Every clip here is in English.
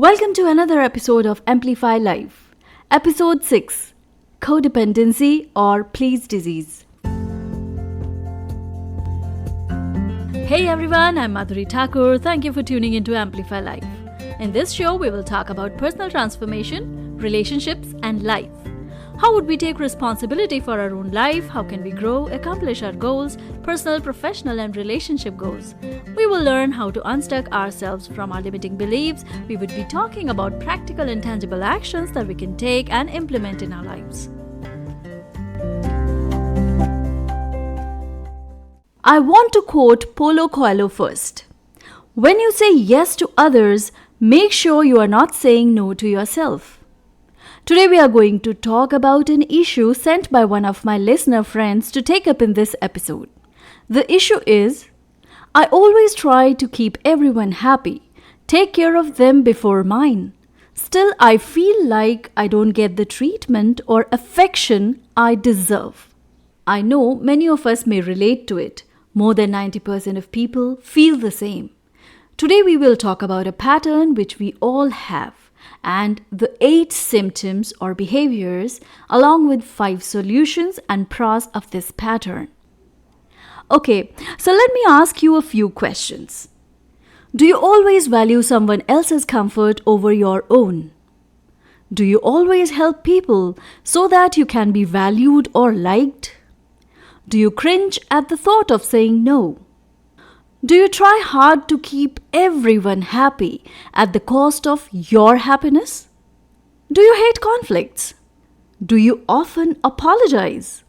Welcome to another episode of Amplify Life. Episode 6, Co-Dependency or Please Disease. Hey everyone, I'm Madhuri Thakur. Thank you for tuning into Amplify Life. In this show, we will talk about personal transformation, relationships, and life. How would we take responsibility for our own life? How can we grow, accomplish our goals, personal, professional, and relationship goals? We will learn how to unstuck ourselves from our limiting beliefs. We would be talking about practical and tangible actions that we can take and implement in our lives. I want to quote Paulo Coelho first. When you say yes to others, make sure you are not saying no to yourself. Today we are going to talk about an issue sent by one of my listener friends to take up in this episode. The issue is, I always try to keep everyone happy, take care of them before mine. Still, I feel like I don't get the treatment or affection I deserve. I know many of us may relate to it. More than 90% of people feel the same. Today we will talk about a pattern which we all have, and the 8 symptoms or behaviors along with 5 solutions and pros of this pattern. Okay, so let me ask you a few questions. Do you always value someone else's comfort over your own? Do you always help people so that you can be valued or liked? Do you cringe at the thought of saying no? Do you try hard to keep everyone happy at the cost of your happiness? Do you hate conflicts? Do you often apologize?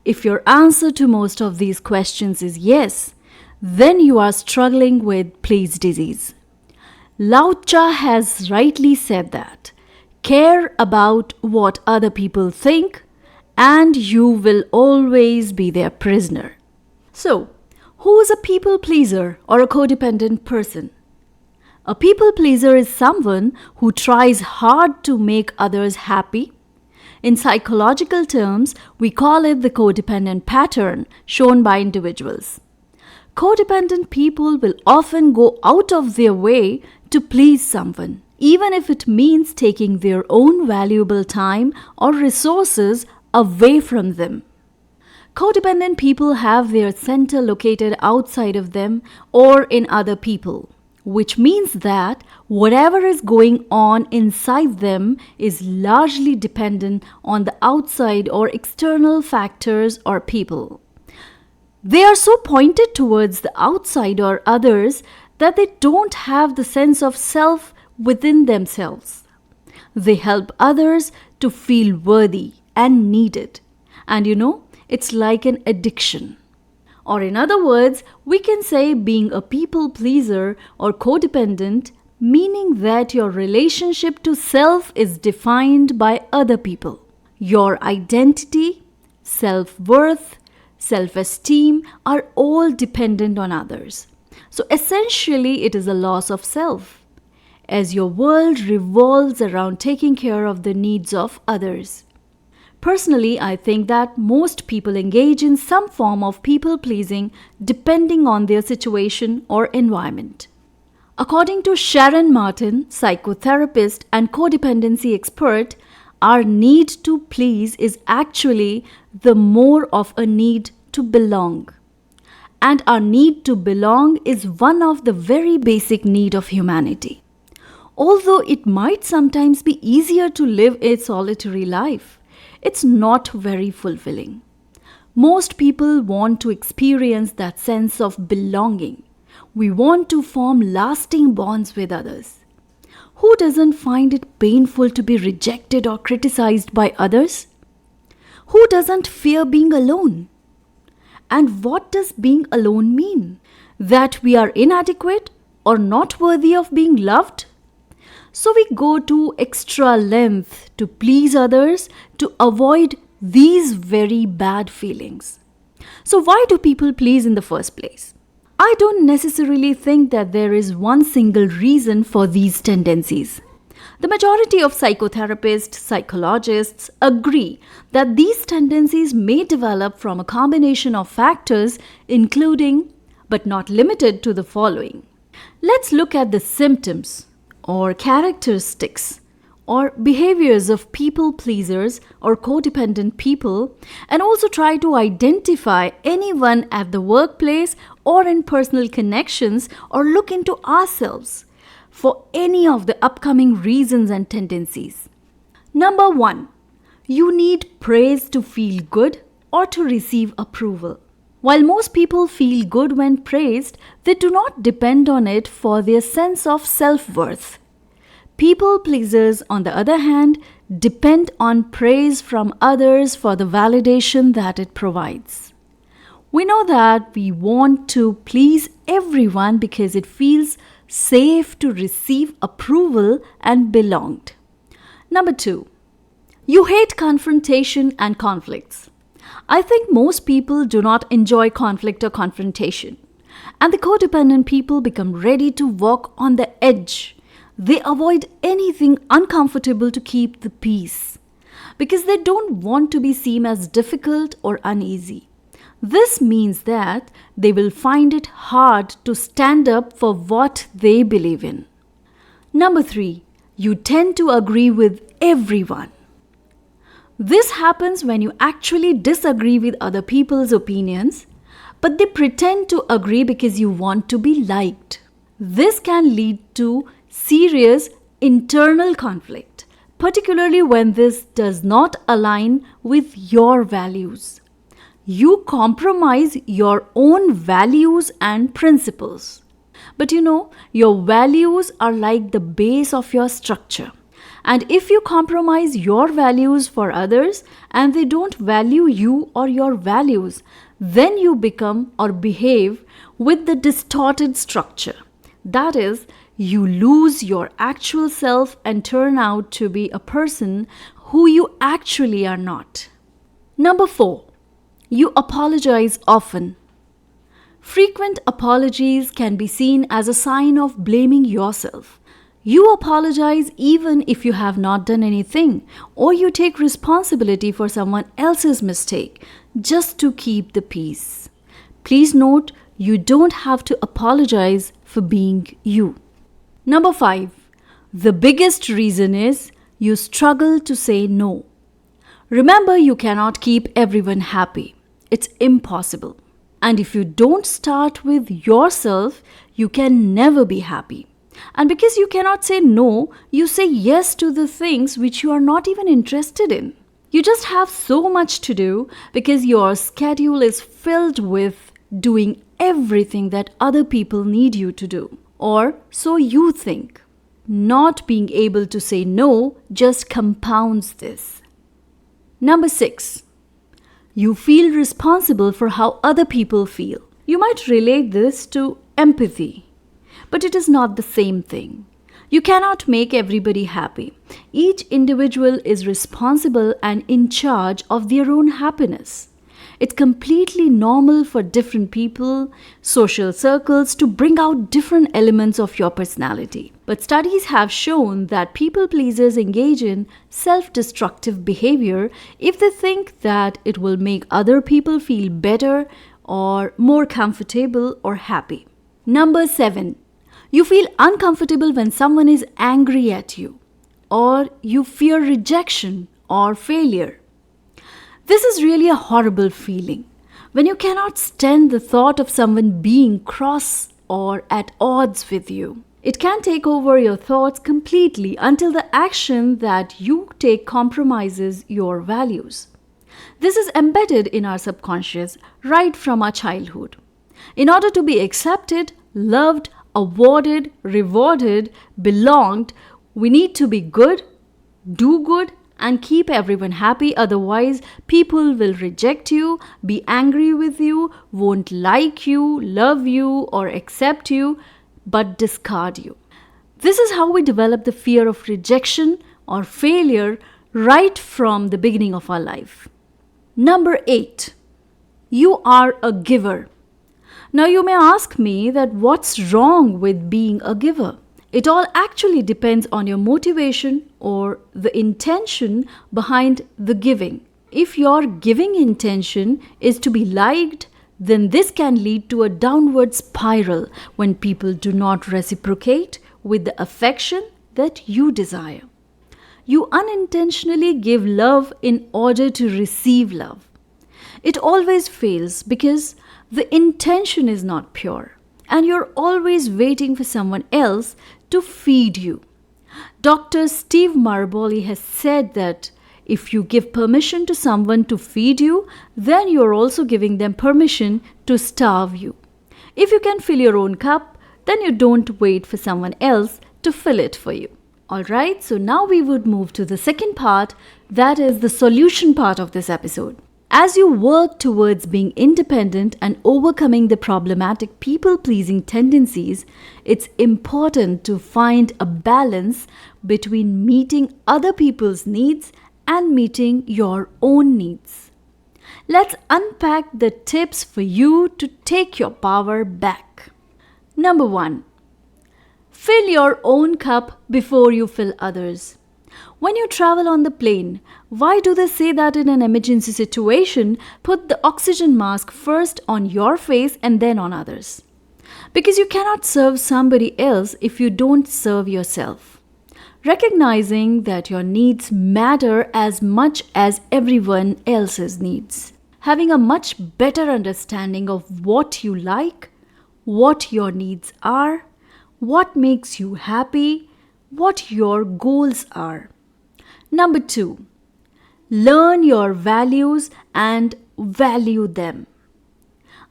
If your answer to most of these questions is yes, then you are struggling with please disease. Lao Tzu has rightly said that care about what other people think and you will always be their prisoner. So, who is a people pleaser or a codependent person? A people pleaser is someone who tries hard to make others happy. In psychological terms, we call it the codependent pattern shown by individuals. Codependent people will often go out of their way to please someone, even if it means taking their own valuable time or resources away from them. Codependent people have their center located outside of them or in other people, which means that whatever is going on inside them is largely dependent on the outside or external factors or people. They are so pointed towards the outside or others that they don't have the sense of self within themselves. They help others to feel worthy and needed. And it's like an addiction. Or in other words, we can say being a people pleaser or codependent, meaning that your relationship to self is defined by other people. Your identity, self-worth, self-esteem are all dependent on others. So essentially, it is a loss of self, as your world revolves around taking care of the needs of others. Personally, I think that most people engage in some form of people-pleasing depending on their situation or environment. According to Sharon Martin, psychotherapist and codependency expert, our need to please is actually the more of a need to belong. And our need to belong is one of the very basic needs of humanity. Although it might sometimes be easier to live a solitary life, it's not very fulfilling. Most people want to experience that sense of belonging. We want to form lasting bonds with others. Who doesn't find it painful to be rejected or criticized by others? Who doesn't fear being alone? And what does being alone mean? That we are inadequate or not worthy of being loved? So we go to extra length to please others to avoid these very bad feelings. So why do people please in the first place? I don't necessarily think that there is one single reason for these tendencies. The majority of psychotherapists, psychologists agree that these tendencies may develop from a combination of factors, including, but not limited to, the following. Let's look at the symptoms or characteristics or behaviors of people pleasers or codependent people, and also try to identify anyone at the workplace or in personal connections, or look into ourselves for any of the upcoming reasons and tendencies. Number 1, you need praise to feel good or to receive approval. While most people feel good when praised, they do not depend on it for their sense of self-worth. People pleasers, on the other hand, depend on praise from others for the validation that it provides. We know that we want to please everyone because it feels safe to receive approval and belonged. Number 2, you hate confrontation and conflicts. I think most people do not enjoy conflict or confrontation, and the codependent people become ready to walk on the edge. They avoid anything uncomfortable to keep the peace because they don't want to be seen as difficult or uneasy. This means that they will find it hard to stand up for what they believe in. Number 3, you tend to agree with everyone. This happens when you actually disagree with other people's opinions, but they pretend to agree because you want to be liked. This can lead to serious internal conflict, particularly when this does not align with your values. You compromise your own values and principles. But your values are like the base of your structure. And if you compromise your values for others and they don't value you or your values, then you become or behave with the distorted structure. That is, you lose your actual self and turn out to be a person who you actually are not. Number 4, you apologize often. Frequent apologies can be seen as a sign of blaming yourself. You apologize even if you have not done anything, or you take responsibility for someone else's mistake just to keep the peace. Please note, you don't have to apologize for being you. Number 5, the biggest reason is you struggle to say no. Remember, you cannot keep everyone happy. It's impossible. And if you don't start with yourself, you can never be happy. And because you cannot say no, you say yes to the things which you are not even interested in. You just have so much to do because your schedule is filled with doing everything that other people need you to do. Or so you think. Not being able to say no just compounds this. Number 6, you feel responsible for how other people feel. You might relate this to empathy, but it is not the same thing. You cannot make everybody happy. Each individual is responsible and in charge of their own happiness. It's completely normal for different people, social circles to bring out different elements of your personality. But studies have shown that people pleasers engage in self-destructive behavior if they think that it will make other people feel better or more comfortable or happy. Number 7, you feel uncomfortable when someone is angry at you, or you fear rejection or failure. This is really a horrible feeling when you cannot stand the thought of someone being cross or at odds with you. It can take over your thoughts completely until the action that you take compromises your values. This is embedded in our subconscious right from our childhood. In order to be accepted, loved, awarded, rewarded, belonged, we need to be good, do good, and keep everyone happy. Otherwise, people will reject you, be angry with you, won't like you, love you, or accept you, but discard you. This is how we develop the fear of rejection or failure right from the beginning of our life. Number 8, you are a giver. Now you may ask me that what's wrong with being a giver? It all actually depends on your motivation or the intention behind the giving. If your giving intention is to be liked, then this can lead to a downward spiral when people do not reciprocate with the affection that you desire. You unintentionally give love in order to receive love. It always fails because the intention is not pure, and you're always waiting for someone else to feed you. Dr. Steve Maraboli has said that if you give permission to someone to feed you, then you're also giving them permission to starve you. If you can fill your own cup, then you don't wait for someone else to fill it for you. Alright, so now we would move to the second part, that is the solution part of this episode. As you work towards being independent and overcoming the problematic people-pleasing tendencies, it's important to find a balance between meeting other people's needs and meeting your own needs. Let's unpack the tips for you to take your power back. Number 1. Fill your own cup before you fill others. When you travel on the plane, why do they say that in an emergency situation, put the oxygen mask first on your face and then on others? Because you cannot serve somebody else if you don't serve yourself. Recognizing that your needs matter as much as everyone else's needs. Having a much better understanding of what you like, what your needs are, what makes you happy, what your goals are. Number 2, learn your values and value them.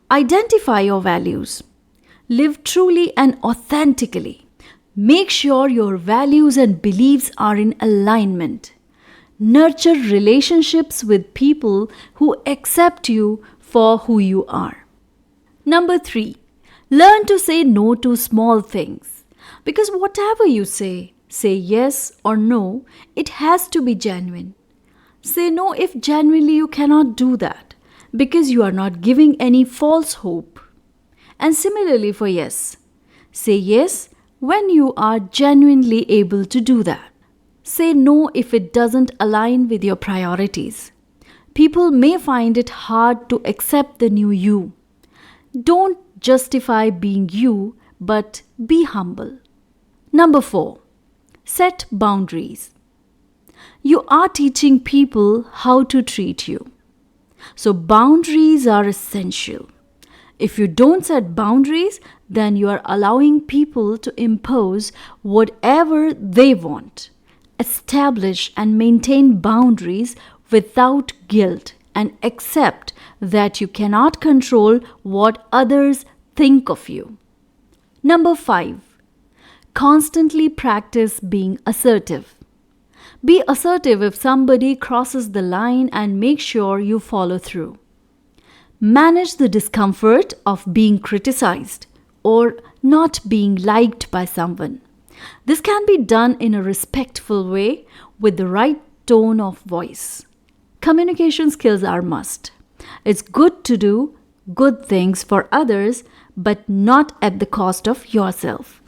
Identify your values. Live truly and authentically. Make sure your values and beliefs are in alignment. Nurture relationships with people who accept you for who you are. Number 3, learn to say no to small things. Because whatever you say yes or no, it has to be genuine. Say no if genuinely you cannot do that, because you are not giving any false hope. And similarly for yes. Say yes when you are genuinely able to do that. Say no if it doesn't align with your priorities. People may find it hard to accept the new you. Don't justify being you, but be humble. Number 4, set boundaries. You are teaching people how to treat you. So boundaries are essential. If you don't set boundaries, then you are allowing people to impose whatever they want. Establish and maintain boundaries without guilt and accept that you cannot control what others think of you. Number 5, constantly practice being assertive. Be assertive if somebody crosses the line and make sure you follow through. Manage the discomfort of being criticized or not being liked by someone. This can be done in a respectful way with the right tone of voice. Communication skills are must. It's good to do good things for others, but not at the cost of yourself.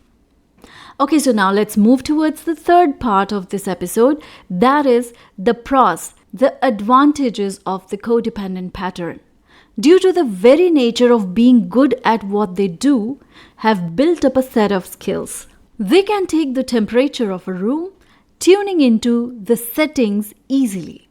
Okay, so now let's move towards the third part of this episode. That is the pros, the advantages of the codependent pattern. Due to the very nature of being good at what they do, have built up a set of skills. They can take the temperature of a room, tuning into the settings easily.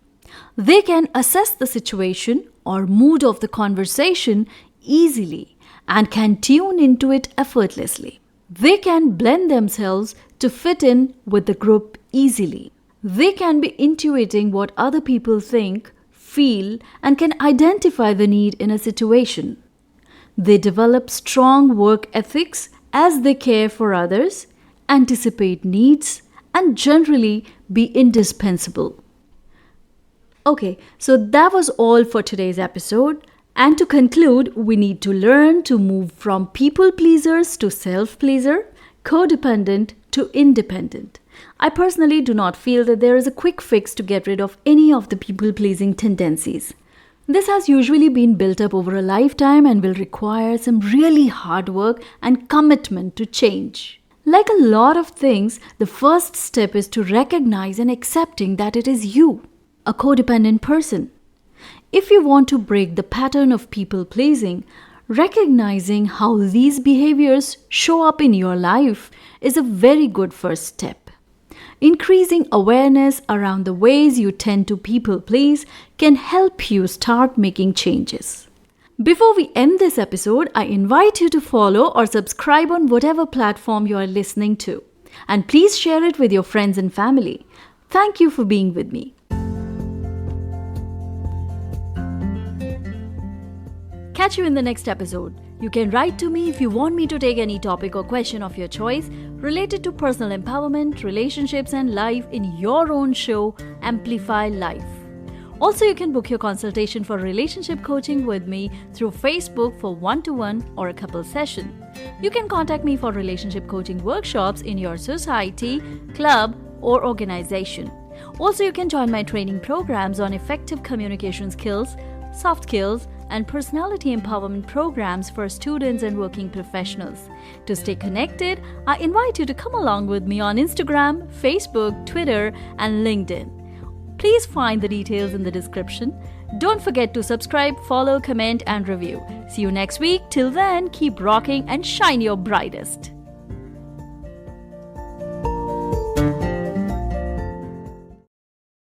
They can assess the situation or mood of the conversation easily and can tune into it effortlessly. They can blend themselves to fit in with the group easily. They can be intuiting what other people think, feel, and can identify the need in a situation. They develop strong work ethics as they care for others, anticipate needs, and generally be indispensable. Okay, so that was all for today's episode. And to conclude, we need to learn to move from people pleasers to self-pleaser, codependent to independent. I personally do not feel that there is a quick fix to get rid of any of the people-pleasing tendencies. This has usually been built up over a lifetime and will require some really hard work and commitment to change. Like a lot of things, the first step is to recognize and accepting that it is you, a codependent person. If you want to break the pattern of people-pleasing, recognizing how these behaviors show up in your life is a very good first step. Increasing awareness around the ways you tend to people please can help you start making changes. Before we end this episode, I invite you to follow or subscribe on whatever platform you are listening to. And please share it with your friends and family. Thank you for being with me. Catch you in the next episode. You can write to me if you want me to take any topic or question of your choice related to personal empowerment, relationships, and life in your own show, Amplify Life. Also, you can book your consultation for relationship coaching with me through Facebook for one-to-one or a couple session. You can contact me for relationship coaching workshops in your society, club, or organization. Also, you can join my training programs on effective communication skills, soft skills, and personality empowerment programs for students and working professionals. To stay connected, I invite you to come along with me on Instagram, Facebook, Twitter, and LinkedIn. Please find the details in the description. Don't forget to subscribe, follow, comment, and review. See you next week. Till then, keep rocking and shine your brightest.